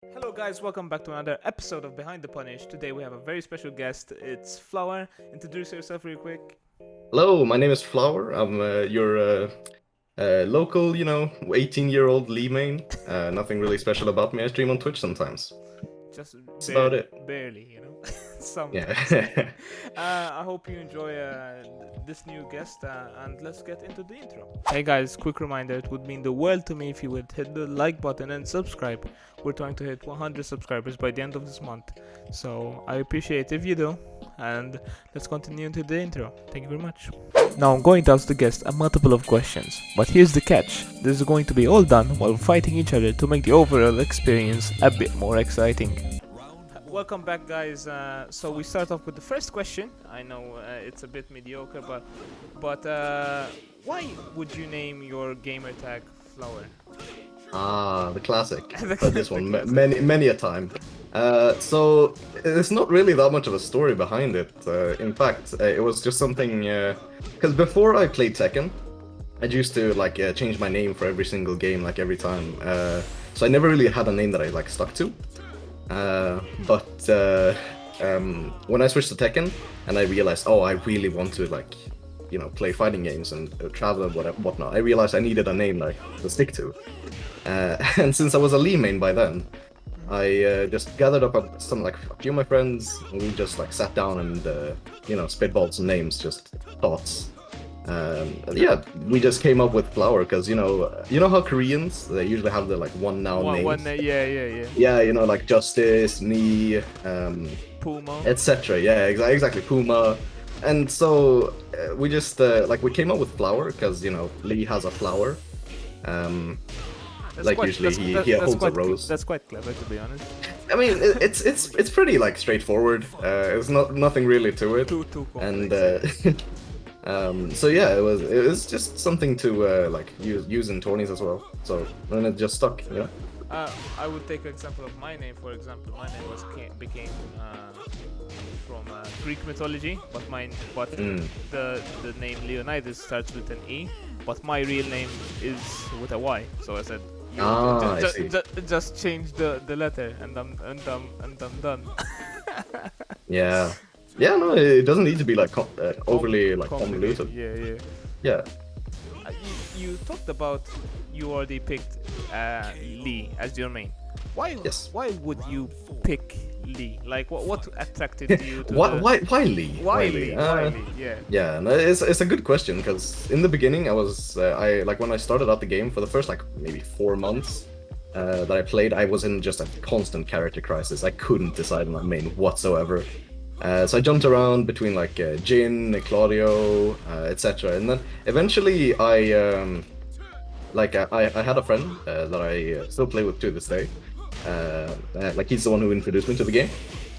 Hello guys, welcome back to another episode of Behind the Punish. Today we have a very special guest. It's Flower. Introduce yourself real quick. Hello, my name is Flower. I'm your local, 18-year-old Lee main. Nothing really special about me. I stream on Twitch sometimes. Just That's about it. barely. Sometimes. Yeah. I hope you enjoy this new guest and let's get into the intro. Hey guys, quick reminder, it would mean the world to me if you would hit the like button and subscribe. We're trying to hit 100 subscribers by the end of this month. So I appreciate if you do. And let's continue into the intro. Thank you very much. Now I'm going to ask the guest a multiple of questions, but here's the catch. This is going to be all done while fighting each other to make the overall experience a bit more exciting. Welcome back guys. So we start off with the first question. I know it's a bit mediocre, but why would you name your gamer tag Flower? The classic. The This one classic. many a time. So it's not really that much of a story behind it. In fact, it was just something. Because before I played Tekken, I used to change my name for every single game, like every time. So I never really had a name that I stuck to. But when I switched to Tekken and I realized, oh, I really want to play fighting games and travel and whatnot, I realized I needed a name to stick to. And since I was a Lee main by then, I just gathered up a few of my friends, and we just sat down and spitballed some names, just thoughts. And yeah, we just came up with Flower because you know how Koreans, they usually have the one noun names. Yeah. Yeah, like Justice, Me, Puma. etc. Yeah, exactly, Puma. And so we just we came up with Flower because Lee has a flower. Usually he holds a rose. That's quite clever, to be honest. I mean, it's pretty straightforward. It's nothing really to it. Too complex. And so yeah, it was just something to use in tourneys as well. So then it just stuck, I would take an example of my name. For example, my name became from Greek mythology, but the name Lyonidas starts with an E, but my real name is with a Y. So I said, I see. just change the letter, and I'm done. Yeah. Yeah, no, it doesn't need to be overly convoluted. Yeah. Yeah. You talked about you already picked Lee as your main. Yes. Why would you pick Lee? What attracted you to Why Lee? Why Lee? Yeah. Yeah, no, it's a good question because in the beginning I was when I started out the game for the first maybe 4 months that I played, I was in just a constant character crisis. I couldn't decide on my main whatsoever. So I jumped around between Jin, Claudio, etc. And then eventually I had a friend that I still play with to this day. He's the one who introduced me to the game,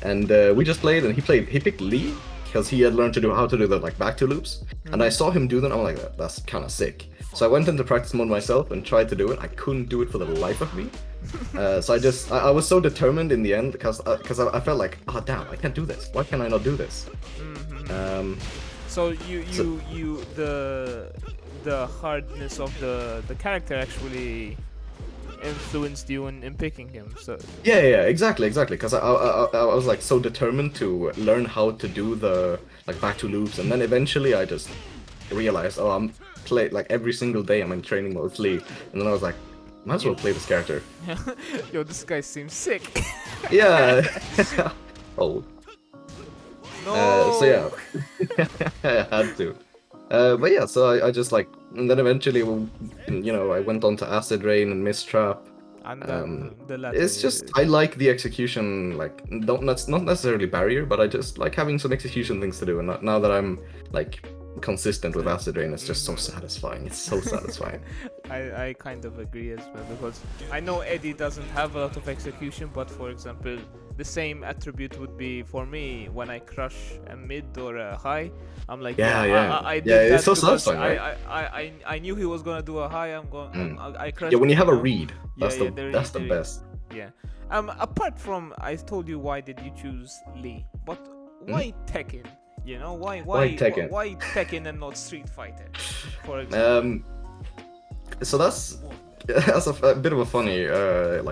and we just played. And he picked Lee because he had learned how to do the back to loops. And I saw him do that. I'm like, that's kind of sick. So I went into practice mode myself and tried to do it. I couldn't do it for the life of me. So I was so determined in the end because I felt like, oh damn, I can't do this. Why can I not do this? So the hardness of the character actually influenced you in picking him. So yeah, exactly. Because I was so determined to learn how to do the back to loops, and then eventually I just realized, oh, I'm every single day I'm in training mode with Lee, and then I was like, might as well play this character. Yo, this guy seems sick. Yeah. Oh. No. So yeah, I had to. But yeah, so I just and then eventually, I went on to Acid Rain and Mistrap. And the latter, it's just I like the execution, that's not necessarily barrier, but I just like having some execution things to do. And now that I'm consistent with Acid Rain, it's just so satisfying. It's so satisfying. I kind of agree as well, because I know Eddie doesn't have a lot of execution, but for example, the same attribute would be for me when I crush a mid or a high. I'm like, I did that it's so because satisfying, right? I knew he was gonna do a high. I crushed. Yeah, when you have a him. read, that's the best. Yeah. Apart from, I told you why did you choose Lee, but why Tekken? Why Tekken? Why Tekken and not Street Fighter, for example? So that's a bit of a funny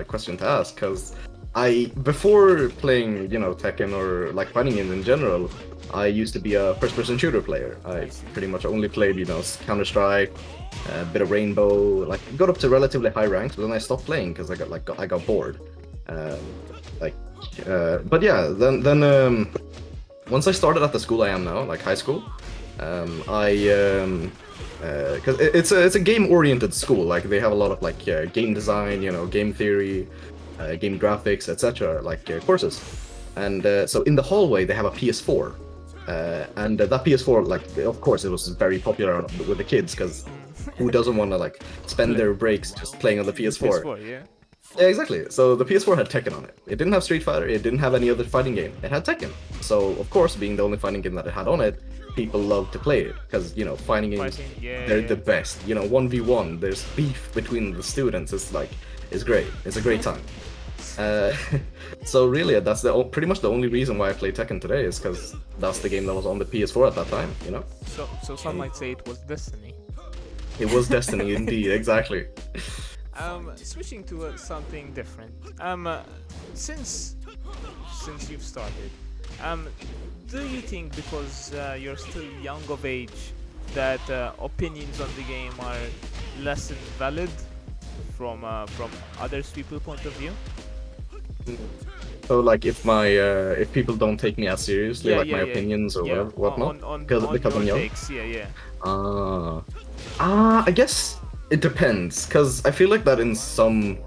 question to ask, because before playing, Tekken or like fighting games in general, I used to be a first-person shooter player. I pretty much only played, Counter-Strike, a bit of Rainbow, like got up to relatively high ranks, but then I stopped playing because I got bored. But yeah, then once I started at the school I am now, like high school, because it's a game-oriented school. Like they have a lot of like game design, game theory, game graphics, etc. Like courses, and so in the hallway they have a PS4, and that PS4, like of course it was very popular with the kids because who doesn't want to like spend their breaks just playing on the PS4? PS4, yeah. Yeah, exactly. So the PS4 had Tekken on it. It didn't have Street Fighter, it didn't have any other fighting game. It had Tekken. So, of course, being the only fighting game that it had on it, people loved to play it. Because, fighting games, they're the best. 1v1, there's beef between the students. It's great. It's a great time. So really, that's pretty much the only reason why I play Tekken today is because that's the game that was on the PS4 at that time, So some might say it was Destiny. It was Destiny, indeed, exactly. Switching to something different. Since you've started, do you think because you're still young of age that opinions on the game are less valid from others people's point of view? So like if people don't take me as seriously, my opinions or whatnot, because I'm young. Takes, I guess it depends, because I feel like that in some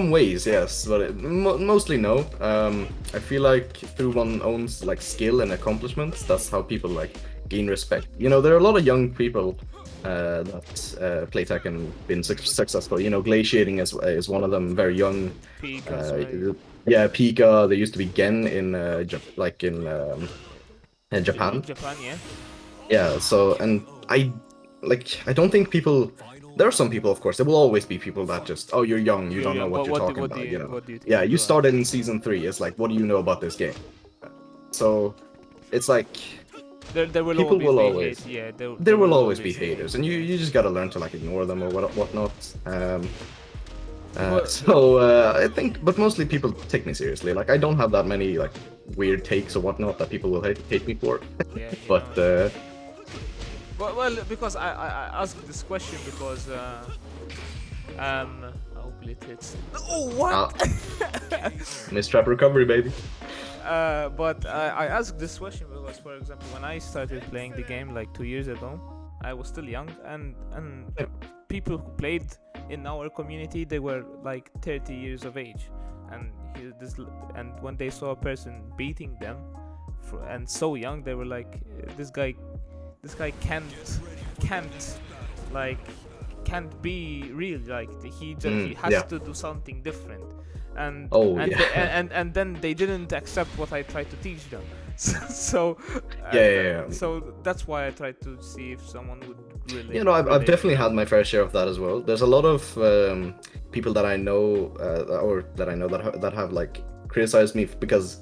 ways, yes, but mostly no. I feel like through one's own like skill and accomplishments, that's how people like gain respect. There are a lot of young people that play Tekken, been successful. Glaciating is one of them, very young. Yeah, Pika. There used to be Gen in Japan. Japan, yeah. Yeah. So, and I don't think people. There are some people, of course. There will always be people that just, oh, you're young, you don't know what you're talking about. What do you think? Yeah, you started in season 3. It's like, what do you know about this game? So, it's like. There will people will always always. hate, yeah. There will always be haters, and you just gotta learn to like ignore them or whatnot. I think, but mostly people take me seriously. Like I don't have that many like weird takes or whatnot that people will hate me for. Yeah, but well, because I asked this question because hopefully it hits. Oh, what? Mistrap recovery, baby. But I asked this question because, for example, when I started playing the game like 2 years ago, I was still young, and people who played in our community, they were like 30 years of age, and when they saw a person beating them, and so young, they were like, this guy can't be real. Like he has to do something different. And then they didn't accept what I tried to teach them. So that's why I tried to see if someone would really. I've definitely had my fair share of that as well. There's a lot of people that I know that have like criticized me because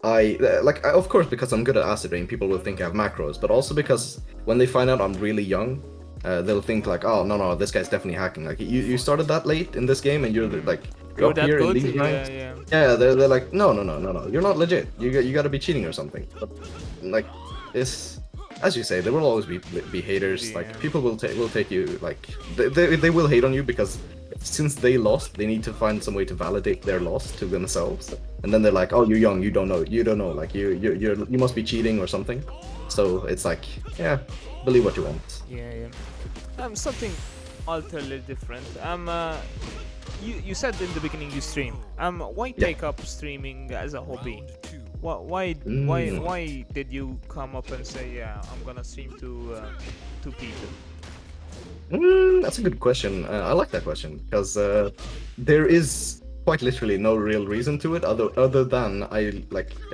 of course, because I'm good at acid rain, people will think I have macros, but also because when they find out I'm really young, they'll think like, oh no, this guy's definitely hacking. Like you started that late in this game and you're like. You're up here in these ranks. Yeah, they're like, no, you're not legit. You gotta be cheating or something. But like, it's as you say, there will always be haters. Yeah. Like people will take you like they will hate on you because since they lost, they need to find some way to validate their loss to themselves. And then they're like, oh, you're young, you don't know. Like you must be cheating or something. So it's like, yeah, believe what you want. Yeah. Something utterly different. You said in the beginning you stream. Why take up streaming as a hobby? Why did you come up and say, yeah, I'm gonna stream to people? That's a good question. I like that question because there is quite literally no real reason to it other than I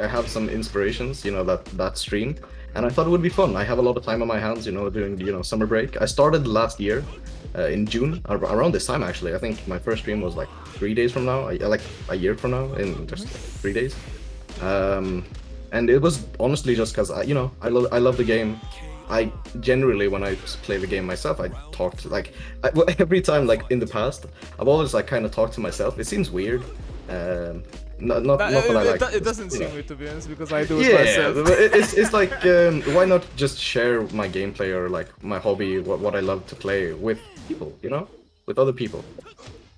have some inspirations, that stream, and I thought it would be fun. I have a lot of time on my hands, during summer break. I started last year. In June, around this time actually. I think my first stream was like 3 days from now, like a year from now, in just 3 days. And it was honestly just because I love the game. I generally, when I play the game myself, I talk to every time, like in the past, I've always like kind of talked to myself. It seems weird, Not that I like. It doesn't seem it, to be honest, because I do it Yeah, myself. but it's like why not just share my gameplay or like my hobby, what I love to play with people, you know, with other people.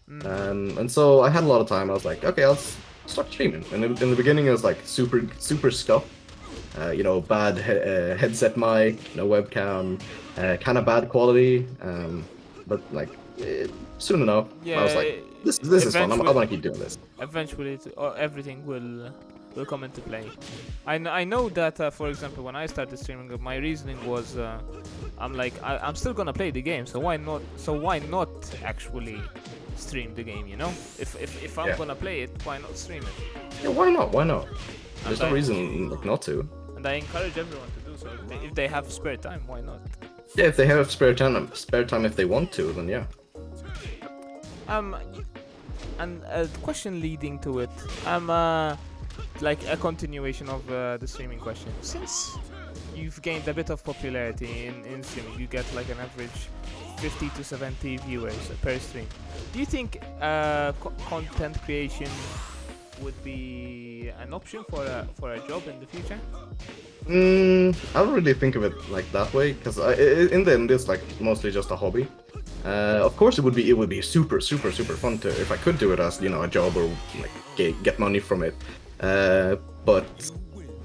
And so I had a lot of time. I was like, okay, I'll start streaming. And in the beginning, it was like super scuff. You know, bad headset mic, no webcam, kind of bad quality. But like soon enough, I was like, this is fun. I want to keep doing this. Eventually, everything will come into play. I know that, for example, when I started streaming, my reasoning was, I'm like, I'm still gonna play the game, so why not? So why not actually stream the game? You know, if I'm gonna play it, why not stream it? Yeah, why not? Why not? There's no reason like not to. And I encourage everyone to do so. If they have spare time, why not? Yeah, if they have spare time if they want to, then yeah. And a question leading to it, like a continuation of the streaming question. Since you've gained a bit of popularity in streaming, you get like an average 50 to 70 viewers per stream. Do you think content creation would be an option for a job in the future? I don't really think of it like that way, because in the end it's like mostly just a hobby. Of course, it would be super fun to if I could do it as, you know, a job or like get money from it. But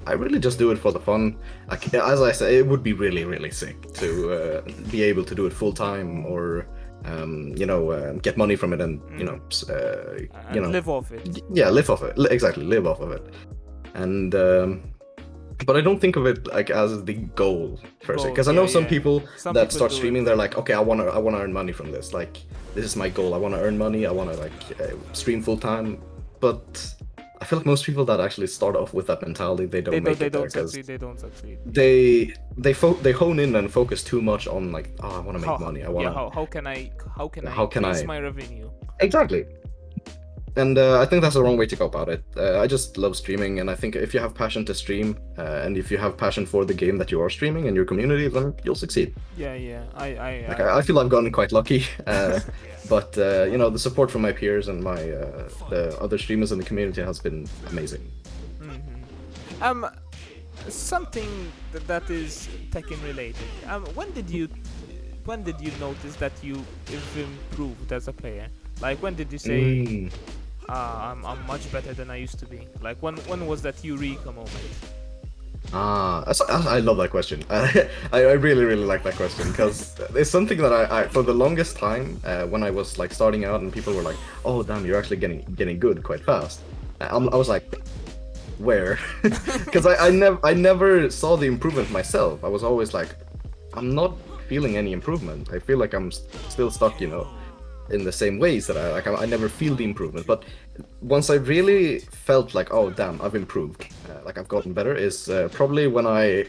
I really just do it for the fun. As I say, it would be really sick to be able to do it full time, or you know, get money from it, and you know, live off it. Yeah, live off it. Exactly, live off of it. And but I don't think of it like as the goal per se, because I know some people that start streaming, they're like, okay, I wanna earn money from this. Like, this is my goal. I wanna earn money. I wanna like stream full time. But I feel like most people that actually start off with that mentality, they don't succeed. They don't succeed. They hone in and focus too much on like, oh, I want to make money. I want. Yeah, how can I increase my revenue? Exactly. And I think that's the wrong way to go about it. I just love streaming, and I think if you have passion to stream, and if you have passion for the game that you are streaming and your community, then you'll succeed. Yeah. I feel I've gotten quite lucky, but you know, the support from my peers and my the other streamers in the community has been amazing. Something that is Tekken related. When did you notice that you've improved as a player? Like, when did you say, I'm much better than I used to be? Like, when was that eureka moment? I love that question. I really like that question, because it's something that I for the longest time, when I was like starting out and people were like, oh damn, you're actually getting good quite fast. I was like, where? Because I never saw the improvement myself. I was always like, I'm not feeling any improvement. I feel like I'm still stuck, you know, in the same ways that I never feel the improvement. But once I really felt like, oh damn, I've improved, like I've gotten better, is probably when I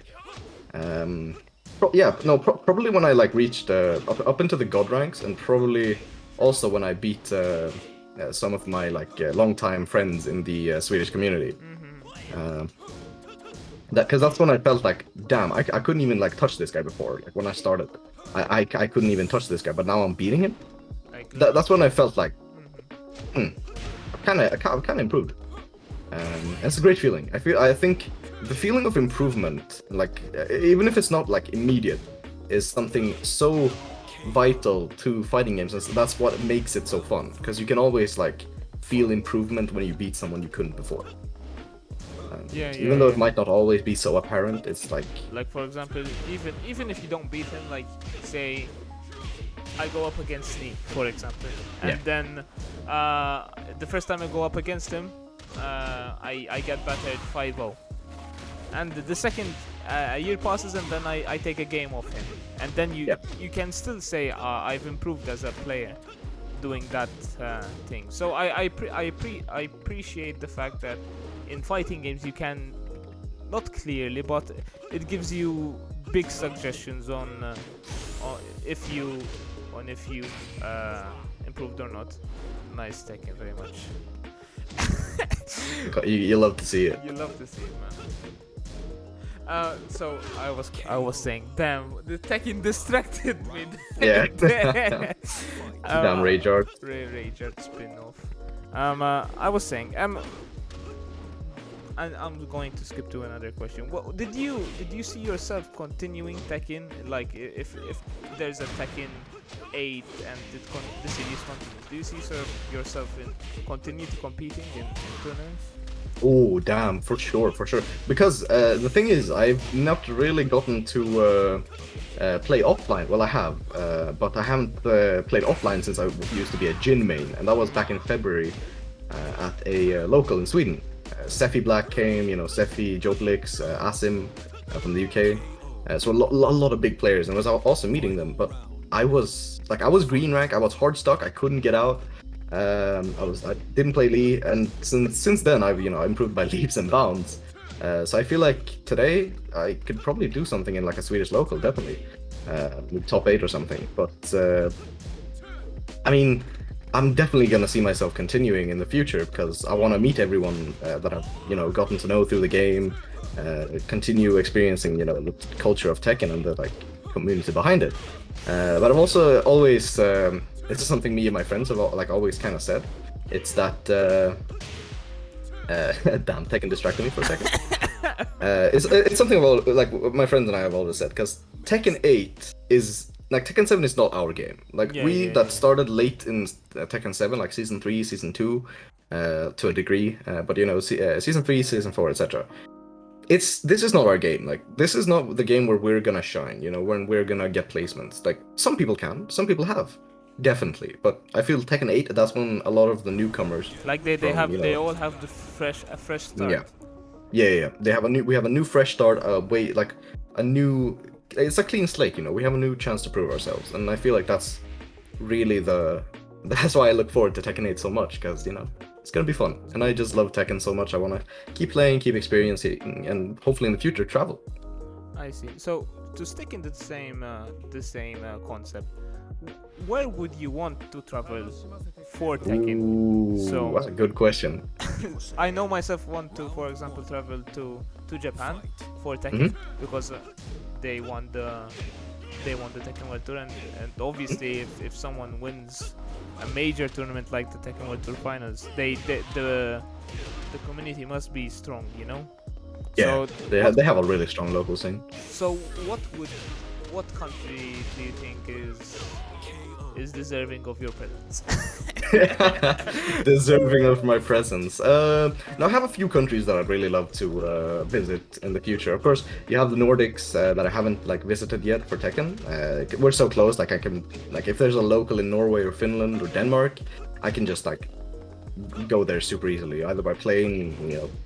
probably when I like reached up into the god ranks, and probably also when I beat some of my like longtime friends in the Swedish community. Because that's when I felt like, damn, I couldn't even like touch this guy before. Like when I started, I couldn't even touch this guy, but now I'm beating him. That's when I felt like, I've kind of improved. It's a great feeling. I think the feeling of improvement, like even if it's not like immediate, is something so vital to fighting games. And that's what makes it so fun, because you can always like feel improvement when you beat someone you couldn't before. Even though it might not always be so apparent, it's like for example, even if you don't beat him, like say I go up against Sneak, for example, and then the first time I go up against him, I get battered 5-0, and the second a year passes, and then I take a game off him, and then you can still say I've improved as a player doing that thing. So I appreciate the fact that in fighting games you can, not clearly, but it gives you big suggestions on if you improved or not. Nice, Tekken, very much. you love to see it. You love to see it, man. So I was saying, damn, the Tekken distracted me. Yeah. Damn Rage Art. Rage Art spin-off. I was saying, and I'm going to skip to another question. What did you see yourself continuing Tekken? Like, if there's a Tekken 8 and the series continues, do you see yourself in continue to competing in tournaments? Oh, damn, for sure, for sure. Because the thing is, I've not really gotten to play offline. Well, I have, but I haven't played offline since I used to be a Jin main, and that was back in February at a local in Sweden. Seffi Black came, Seffi, Joplix, Asim from the UK. So a lot of big players, and it was awesome meeting them. But I was green rank, I was hard stuck, I couldn't get out. I didn't play Lee, and since then I've improved by leaps and bounds. So I feel like today I could probably do something in like a Swedish local, definitely, top 8 or something. But I mean, I'm definitely gonna see myself continuing in the future because I want to meet everyone that I've gotten to know through the game, continue experiencing the culture of Tekken and the community behind it. But I've also always this is something me and my friends have always kind of said. It's that damn, Tekken distracted me for a second. It's something about like my friends and I have always said, because Tekken 8 is like Tekken 7 is not our game. Like started late in Tekken 7, like season 3, season 2, to a degree, but season 3, season 4, etc. This is not our game. Like, this is not the game where we're gonna shine, when we're gonna get placements. Like, some people can, some people have. Definitely, but I feel Tekken 8, that's when a lot of the newcomers like they all have a fresh start. Yeah. We have a new fresh start, it's a clean slate, we have a new chance to prove ourselves, and I feel like that's really that's why I look forward to Tekken 8 so much, because it's gonna be fun, and I just love Tekken so much. I want to keep playing, keep experiencing, and hopefully in the future travel. I see. So to stick in the same concept, where would you want to travel for Tekken? Ooh, so that's a good question. I know myself want to, for example, travel to Japan for Tekken, because they won the Tekken World Tour, and obviously if someone wins a major tournament like the Tekken World Tour Finals, the community must be strong, Yeah, so they have a really strong local scene. So what country do you think is deserving of your presence? Deserving of my presence. Now I have a few countries that I'd really love to visit in the future. Of course, you have the Nordics that I haven't visited yet for Tekken. We're so close. Like, I can if there's a local in Norway or Finland or Denmark, I can just go there super easily, either by playing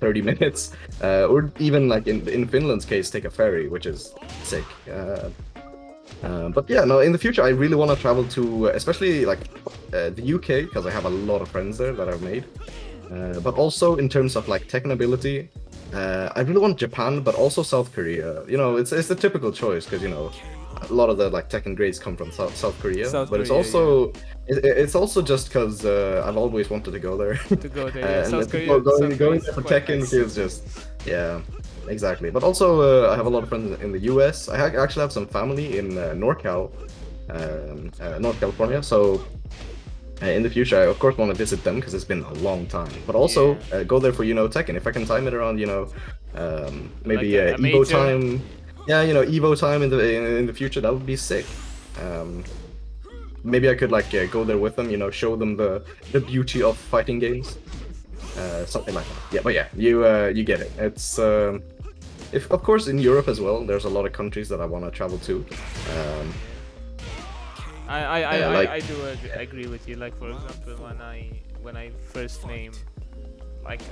30 minutes, or even in Finland's case, take a ferry, which is sick. But yeah, no, in the future I really want to travel to especially the UK, because I have a lot of friends there that I've made, but also in terms of Tekken ability, I really want Japan, but also South Korea. It's the typical choice, because a lot of the Tekken grades come from South Korea, but it's also it's also just because I've always wanted to go there. Yeah. South Korea, going there for Tekken nice. Feels just exactly. But also I have a lot of friends in the US. I actually have some family in North California, so in the future I of course want to visit them, because it's been a long time, but also go there for Tekken, if I can time it around maybe Evo time. Yeah, Evo time in the future, that would be sick. Maybe I could go there with them, show them the beauty of fighting games, something like that. Yeah, but yeah, you get it. It's if of course in Europe as well, there's a lot of countries that I want to travel to. I do agree with you. Like, for example, when I first named,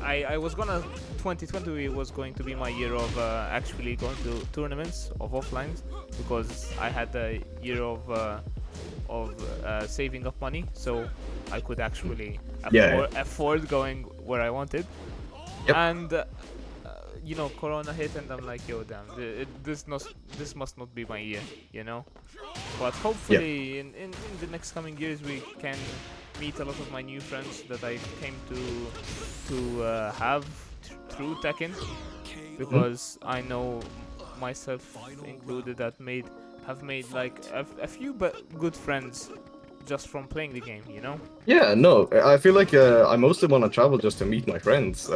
I was gonna 2020 was going to be my year of actually going to tournaments of offlines, because I had a year of saving up money, so I could actually afford going where I wanted. Yep. And Corona hit, and I'm like, yo, damn, this must not be my year, But hopefully in the next coming years we can meet a lot of my new friends that I came to have through Tekken, because I know myself included that have made a few good friends just from playing the game, you know? Yeah, no, I feel like I mostly want to travel just to meet my friends,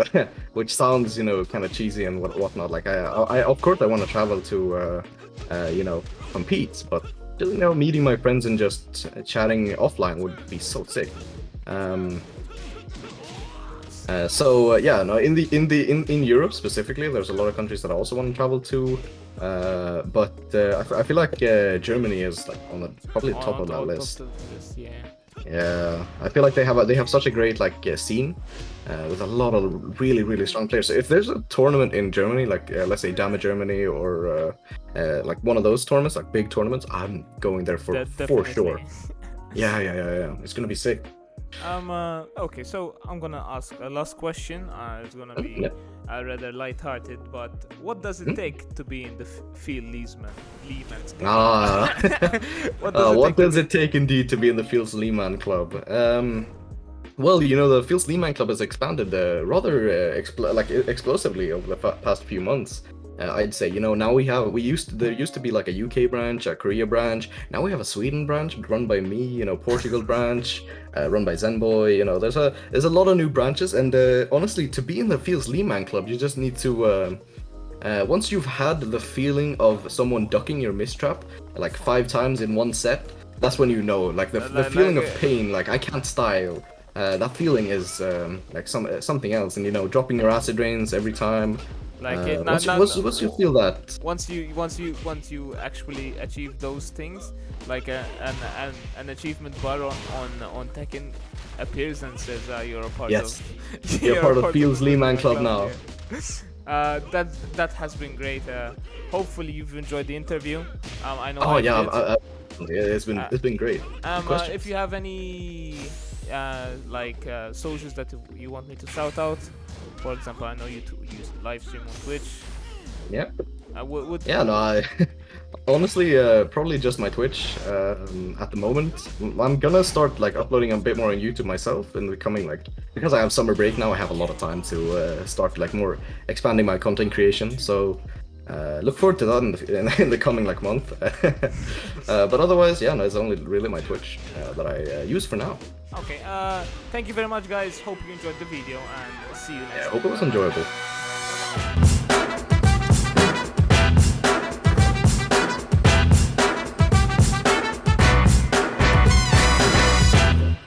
which sounds, you know, kind of cheesy and whatnot. Like, I of course I want to travel to, you know, compete, but just, you know, meeting my friends and just chatting offline would be so sick. Yeah, no, in Europe specifically, there's a lot of countries that I also want to travel to, I feel like Germany is like on the probably top of that list. Yeah. Yeah, I feel like they have such a great like scene with a lot of really strong players. So if there's a tournament in Germany, like let's say Dama Germany or like one of those tournaments, like big tournaments, I'm going there for sure. Yeah. It's gonna be sick. Okay, so I'm gonna ask a last question. It's gonna be Yeah. rather light-hearted, but what does it take to be in the Phil Lehman's club? Ah, what does it take indeed to be in the Fields Lehman Club? Well, you know, the Fields Lehman Club has expanded rather explosively over the past few months. I'd say, you know, now there used to be like a UK branch, a Korea branch. Now we have a Sweden branch run by me, you know, Portugal branch, run by Zenboy. You know, there's a lot of new branches, and honestly, to be in the Fields Lehman Club, you just need to once you've had the feeling of someone ducking your mistrap like 5 times in one set, that's when you know, like the feeling of pain, like I can't style. That feeling is like something else, and you know, dropping your acid rains every time. Like Once you feel that, once you actually achieve those things, like an achievement bar on Tekken appears and says you're a part yes, of you're part of Fields Lehman Club now. Yeah. That has been great. Hopefully you've enjoyed the interview. I know. Oh I yeah, did. it's been great. If you have any socials that you want me to shout out, for example, I know you use live stream on Twitch. Yeah. Yeah, no, I honestly probably just my Twitch at the moment. I'm gonna start like uploading a bit more on YouTube myself in the coming, like, because I have summer break now. I have a lot of time to start like more expanding my content creation. So look forward to that in the coming like month. But otherwise, yeah, no, it's only really my Twitch that I use for now. Okay. Thank you very much, guys. Hope you enjoyed the video, and see you next time. Yeah, hope it was enjoyable.